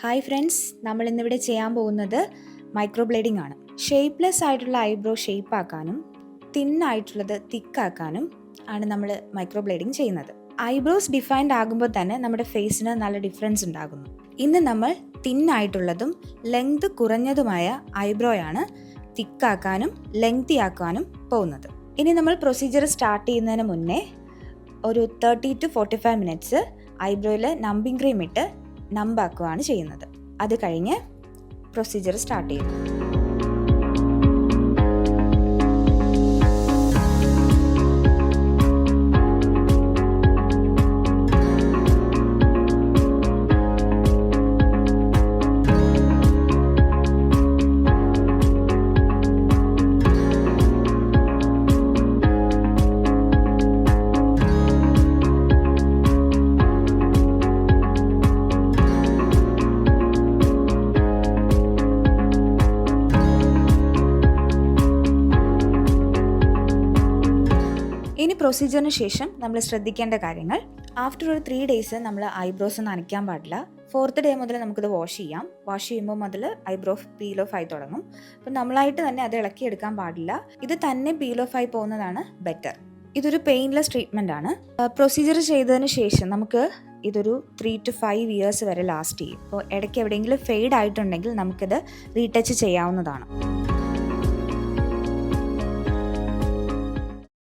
Hi friends, നമ്മൾ ഇന്നിവിടെ ചെയ്യാൻ പോകുന്നത് മൈക്രോ ബ്ലേഡിംഗ് ആണ്. ഷേപ്പ്ലെസ് ആയിട്ടുള്ള ഐബ്രോ ഷേപ്പ് ആക്കാനും തിന്നായിട്ടുള്ളത് തിക്കാക്കാനും ആണ് നമ്മൾ മൈക്രോ ബ്ലേഡിംഗ് ചെയ്യുന്നത്. ഐബ്രോസ് ഡിഫൈൻഡ് ആകുമ്പോൾ തന്നെ നമ്മുടെ ഫേസിന് നല്ല ഡിഫറൻസ് ഉണ്ടാകുന്നു. ഇന്ന് നമ്മൾ തിന്നായിട്ടുള്ളതും ലെങ്ത് കുറഞ്ഞതുമായ ഐബ്രോയാണ് തിക്കാക്കാനും ലെങ്തി ആക്കാനും പോകുന്നത്. ഇനി നമ്മൾ പ്രൊസീജിയർ സ്റ്റാർട്ട് ചെയ്യുന്നതിന് മുന്നേ ഒരു 30 to 45 മിനിറ്റ്സ് ഐബ്രോയിൽ നമ്പിങ് ക്രീം ഇട്ട് നമ്പാക്കുകയാണ് ചെയ്യുന്നത്. അത് കഴിഞ്ഞ് പ്രൊസീജിയർ സ്റ്റാർട്ട് ചെയ്യുന്നു. ഇനി പ്രൊസീജിയറിന് ശേഷം നമ്മൾ ശ്രദ്ധിക്കേണ്ട കാര്യങ്ങൾ: ആഫ്റ്റർ ഒരു 3 days നമ്മൾ ഐബ്രോസ് നനയ്ക്കാൻ പാടില്ല. 4th day മുതൽ നമുക്കിത് വാഷ് ചെയ്യാം. വാഷ് ചെയ്യുമ്പോൾ മുതൽ ഐബ്രോ പീൽ ഓഫ് ആയി തുടങ്ങും. അപ്പം നമ്മളായിട്ട് തന്നെ അത് ഇളക്കിയെടുക്കാൻ പാടില്ല. ഇത് തന്നെ പീൽ ഓഫ് ആയി പോകുന്നതാണ് ബെറ്റർ. ഇതൊരു പെയിൻലെസ് ട്രീറ്റ്മെൻ്റ് ആണ്. പ്രൊസീജിയർ ചെയ്തതിന് ശേഷം നമുക്ക് ഇതൊരു 3 to 5 years വരെ ലാസ്റ്റ് ചെയ്യും. അപ്പോൾ ഇടയ്ക്ക് എവിടെയെങ്കിലും ഫെയ്ഡ് ആയിട്ടുണ്ടെങ്കിൽ നമുക്കിത് റീടച്ച് ചെയ്യാവുന്നതാണ്.